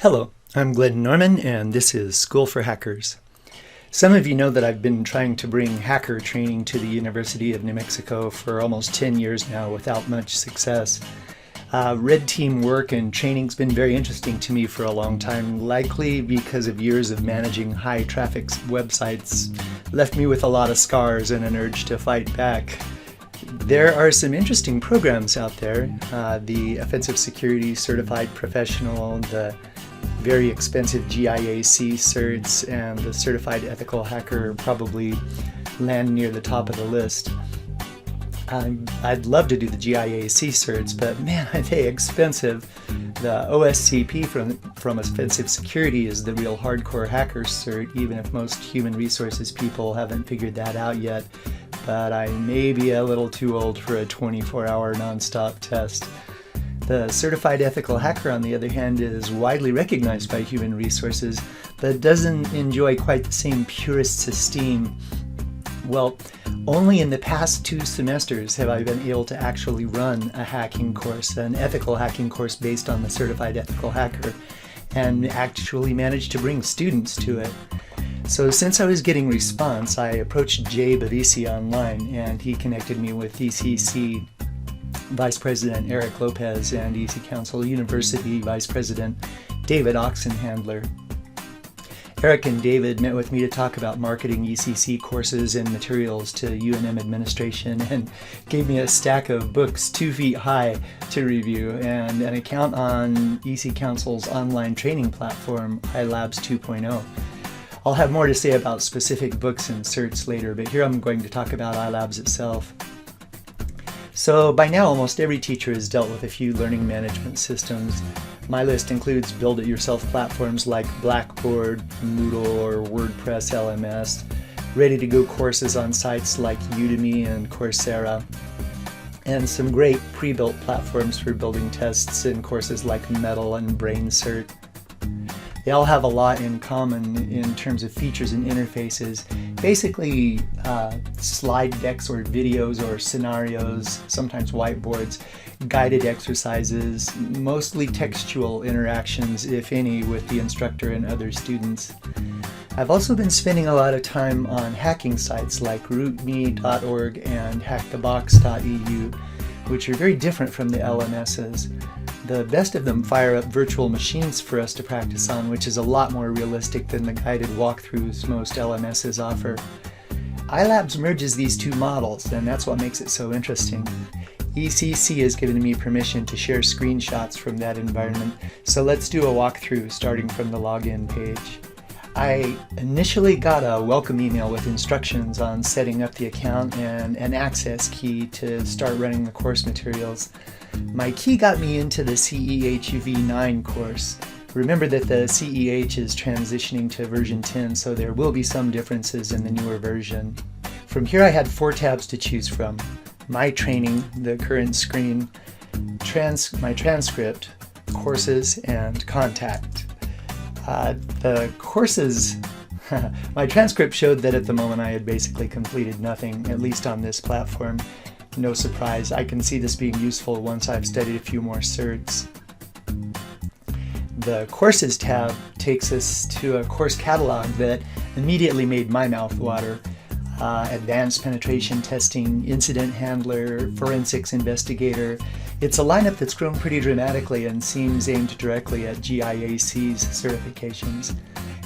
Hello, I'm Glenn Norman, and this is School for Hackers. Some of you know that I've been trying to bring hacker training to the University of New Mexico for almost 10 years now without much success. Red team work and training's been very interesting to me for a long time, likely because of years of managing high traffic websites left me with a lot of scars and an urge to fight back. There are some interesting programs out there, the Offensive Security Certified Professional, the very expensive GIAC certs, and the Certified Ethical Hacker probably land near the top of the list. I'd love to do the GIAC certs, but man, are they expensive. The OSCP from Offensive Security is the real hardcore hacker cert, even if most human resources people haven't figured that out yet. But I may be a little too old for a 24-hour nonstop test. The Certified Ethical Hacker, on the other hand, is widely recognized by human resources, but doesn't enjoy quite the same purist's esteem. Well, only in the past 2 semesters have I been able to actually run a hacking course, an ethical hacking course based on the Certified Ethical Hacker, and actually managed to bring students to it. So since I was getting response, I approached Jay Bavisi online, and he connected me with ECC Vice President Eric Lopez and EC Council University Vice President David Oxenhandler. Eric and David met with me to talk about marketing ECC courses and materials to UNM administration, and gave me a stack of books 2 feet high to review and an account on EC Council's online training platform, ilabs 2.0. I'll have more to say about specific books and certs later, but here I'm going to talk about ilabs itself. So by now, almost every teacher has dealt with a few learning management systems. My list includes build-it-yourself platforms like Blackboard, Moodle, or WordPress LMS, ready-to-go courses on sites like Udemy and Coursera, and some great pre-built platforms for building tests in courses like Metal and BrainCert. They all have a lot in common in terms of features and interfaces. Basically, slide decks or videos or scenarios, sometimes whiteboards, guided exercises, mostly textual interactions, if any, with the instructor and other students. I've also been spending a lot of time on hacking sites like rootme.org and hackthebox.eu, which are very different from the LMSs. The best of them fire up virtual machines for us to practice on, which is a lot more realistic than the guided walkthroughs most LMSs offer. ilabs merges these 2 models, and that's what makes it so interesting. ECC has given me permission to share screenshots from that environment, so let's do a walkthrough starting from the login page. I initially got a welcome email with instructions on setting up the account and an access key to start running the course materials. My key got me into the CEH v9 course. Remember that the CEH is transitioning to version 10, so there will be some differences in the newer version. From here I had 4 tabs to choose from. My training, the current screen, my transcript, courses, and contact. The courses, my transcript showed that at the moment I had basically completed nothing, at least on this platform. No surprise, I can see this being useful once I've studied a few more certs. The Courses tab takes us to a course catalog that immediately made my mouth water. Advanced Penetration Testing, Incident Handler, Forensics Investigator. It's a lineup that's grown pretty dramatically and seems aimed directly at GIAC's certifications.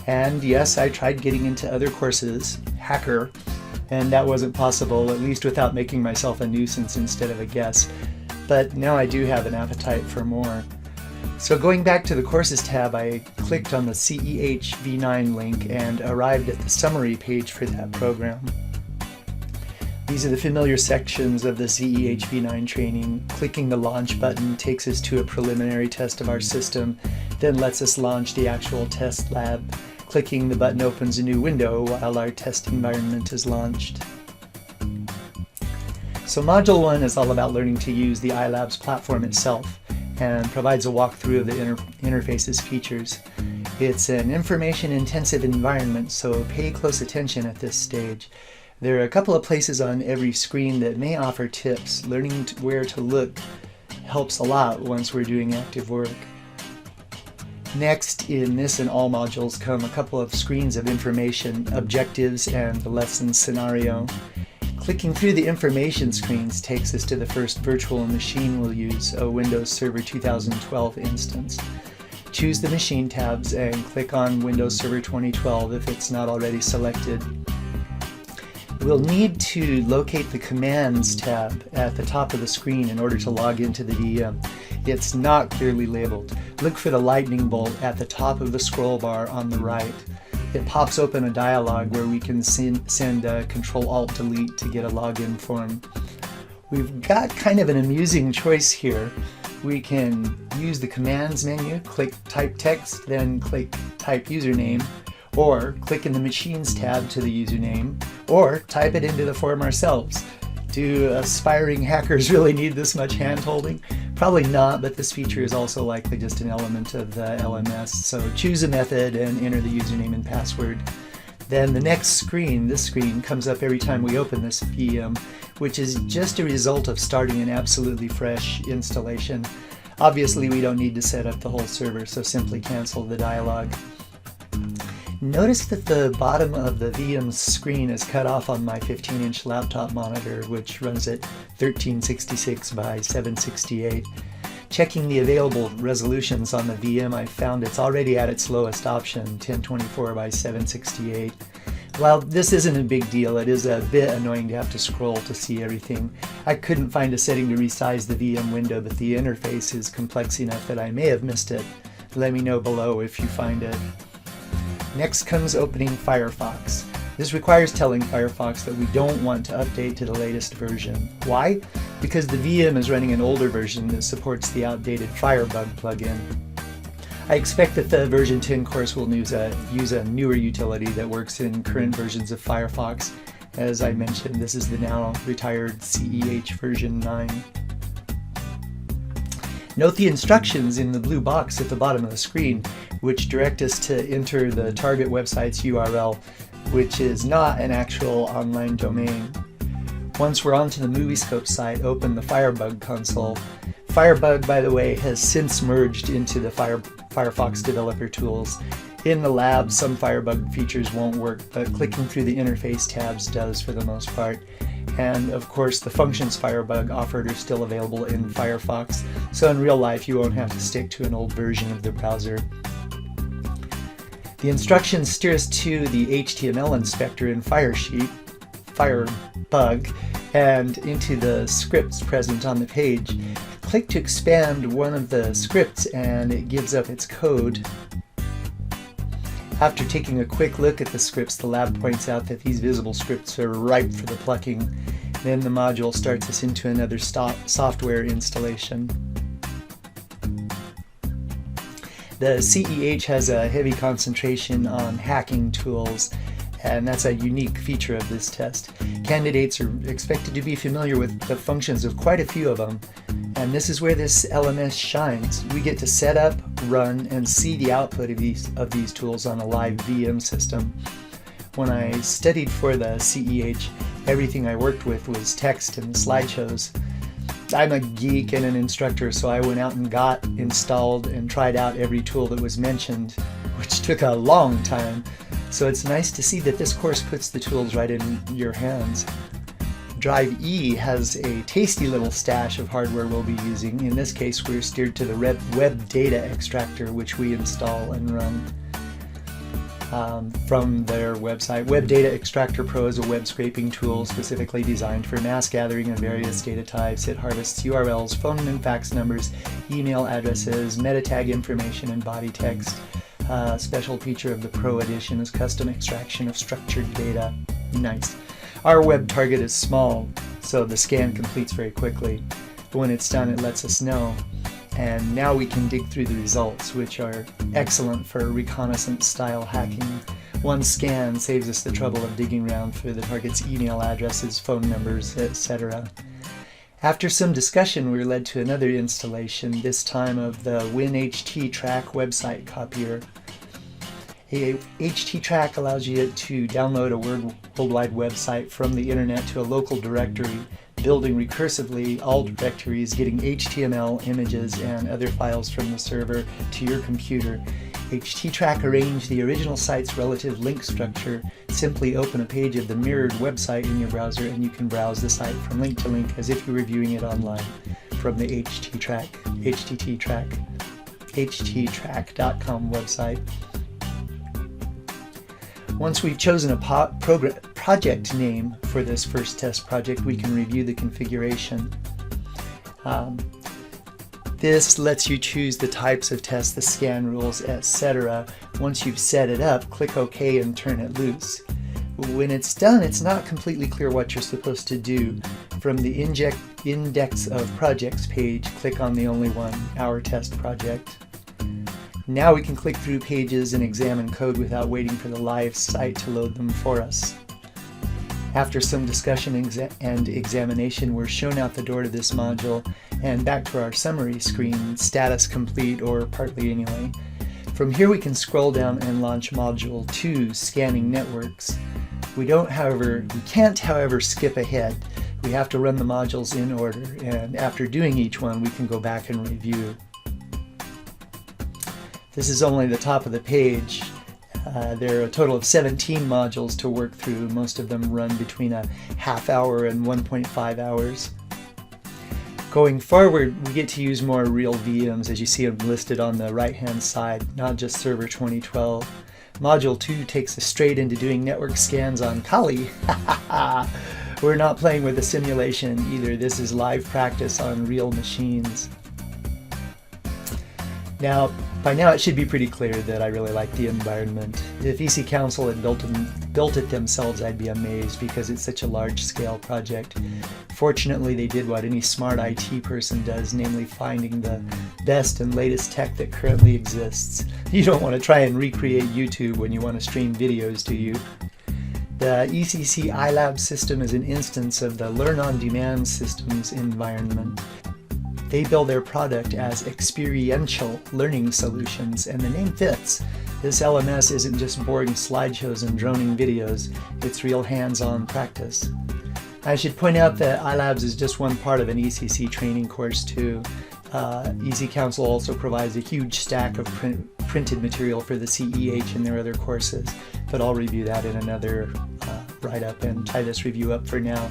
And yes, I tried getting into other courses, Hacker, and that wasn't possible, at least without making myself a nuisance instead of a guest. But now I do have an appetite for more. So going back to the Courses tab, I clicked on the CEH v9 link and arrived at the summary page for that program. These are the familiar sections of the CEH v9 training. Clicking the launch button takes us to a preliminary test of our system, then lets us launch the actual test lab. Clicking the button opens a new window while our test environment is launched. So Module 1 is all about learning to use the ilabs platform itself and provides a walkthrough of the interface's features. It's an information-intensive environment, so pay close attention at this stage. There are a couple of places on every screen that may offer tips. Learning where to look helps a lot once we're doing active work. Next, in this and all modules come a couple of screens of information, objectives, and the lesson scenario. Clicking through the information screens takes us to the first virtual machine we'll use, a Windows Server 2012 instance. Choose the machine tabs and click on Windows Server 2012 if it's not already selected. We'll need to locate the Commands tab at the top of the screen in order to log into the VM. It's not clearly labeled. Look for the lightning bolt at the top of the scroll bar on the right. It pops open a dialog where we can send Control-Alt-Delete to get a login form. We've got kind of an amusing choice here. We can use the Commands menu, click Type Text, then click Type Username, or click in the Machines tab to the username, or type it into the form ourselves. Do aspiring hackers really need this much hand-holding? Probably not, but this feature is also likely just an element of the LMS. So choose a method and enter the username and password. Then the next screen, this screen, comes up every time we open this VM, which is just a result of starting an absolutely fresh installation. Obviously, we don't need to set up the whole server, so simply cancel the dialog. Notice that the bottom of the VM screen is cut off on my 15-inch laptop monitor, which runs at 1366 by 768. Checking the available resolutions on the VM, I found it's already at its lowest option, 1024 by 768. While this isn't a big deal, it is a bit annoying to have to scroll to see everything. I couldn't find a setting to resize the VM window, but the interface is complex enough that I may have missed it. Let me know below if you find it. Next comes opening Firefox. This requires telling Firefox that we don't want to update to the latest version. Why? Because the VM is running an older version that supports the outdated Firebug plugin. I expect that the version 10 course will use a newer utility that works in current versions of Firefox. As I mentioned, this is the now retired CEH version 9. Note the instructions in the blue box at the bottom of the screen, which direct us to enter the target website's URL, which is not an actual online domain. Once we're onto the Moviescope site, open the Firebug console. Firebug, by the way, has since merged into the Firefox developer tools. In the lab, some Firebug features won't work, but clicking through the interface tabs does for the most part. And of course, the functions Firebug offered are still available in Firefox, so in real life you won't have to stick to an old version of the browser. The instructions steer us to the HTML inspector in Firebug, and into the scripts present on the page. Click to expand one of the scripts and it gives up its code. After taking a quick look at the scripts, the lab points out that these visible scripts are ripe for the plucking. Then the module starts us into another software installation. The CEH has a heavy concentration on hacking tools, and that's a unique feature of this test. Candidates are expected to be familiar with the functions of quite a few of them, and this is where this LMS shines. We get to set up, run, and see the output of these tools on a live VM system. When I studied for the CEH, everything I worked with was text and slideshows. I'm a geek and an instructor, so I went out and got installed and tried out every tool that was mentioned, which took a long time. So it's nice to see that this course puts the tools right in your hands. Drive E has a tasty little stash of hardware we'll be using. In this case, we're steered to the web data extractor, which we install and run from their website. Web Data Extractor Pro is a web scraping tool specifically designed for mass gathering of various data types. It harvests URLs, phone and fax numbers, email addresses, meta tag information, and body text. A special feature of the Pro Edition is custom extraction of structured data. Nice. Our web target is small, so the scan completes very quickly. But when it's done, it lets us know. And now we can dig through the results, which are excellent for reconnaissance-style hacking. One scan saves us the trouble of digging around through the target's email addresses, phone numbers, etc. After some discussion, we were led to another installation, this time of the WinHTTrack website copier. A HTTrack allows you to download a worldwide website from the internet to a local directory building recursively all directories, getting HTML images and other files from the server to your computer. httrack arranged the original site's relative link structure. Simply open a page of the mirrored website in your browser and you can browse the site from link to link as if you were viewing it online from the httrack.com website. Once we've chosen a project name for this first test project, we can review the configuration. This lets you choose the types of tests, the scan rules, etc. Once you've set it up, click OK and turn it loose. When it's done, it's not completely clear what you're supposed to do. From the Index of Projects page, click on the only one, Our Test Project. Now we can click through pages and examine code without waiting for the live site to load them for us. After some discussion and examination, we're shown out the door to this module and back to our summary screen, status complete or partly anyway. From here we can scroll down and launch Module 2, Scanning Networks. We can't, however, skip ahead. We have to run the modules in order, and after doing each one, we can go back and review. This is only the top of the page. There are a total of 17 modules to work through. Most of them run between a half hour and 1.5 hours. Going forward, we get to use more real VMs, as you see them listed on the right-hand side, not just Server 2012. Module 2 takes us straight into doing network scans on Kali. We're not playing with a simulation either. This is live practice on real machines. Now, by now it should be pretty clear that I really like the environment. If EC Council had built it themselves, I'd be amazed because it's such a large-scale project. Fortunately, they did what any smart IT person does, namely finding the best and latest tech that currently exists. You don't want to try and recreate YouTube when you want to stream videos, do you? The ECC ilab system is an instance of the Learn on Demand systems environment. They bill their product as experiential learning solutions, and the name fits. This LMS isn't just boring slideshows and droning videos, it's real hands-on practice. I should point out that iLabs is just one part of an ECC training course too. EC Council also provides a huge stack of printed material for the CEH and their other courses, but I'll review that in another write-up and tie this review up for now.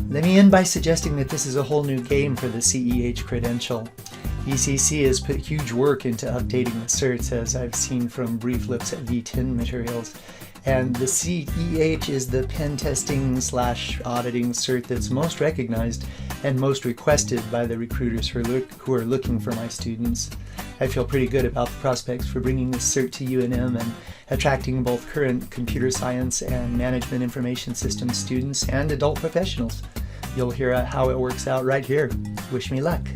Let me end by suggesting that this is a whole new game for the CEH credential. ECC has put huge work into updating the certs, as I've seen from brief looks at V10 materials. And the CEH is the pen testing / auditing cert that's most recognized and most requested by the recruiters who are looking for my students. I feel pretty good about the prospects for bringing this cert to UNM and attracting both current computer science and management information systems students and adult professionals. You'll hear how it works out right here. Wish me luck.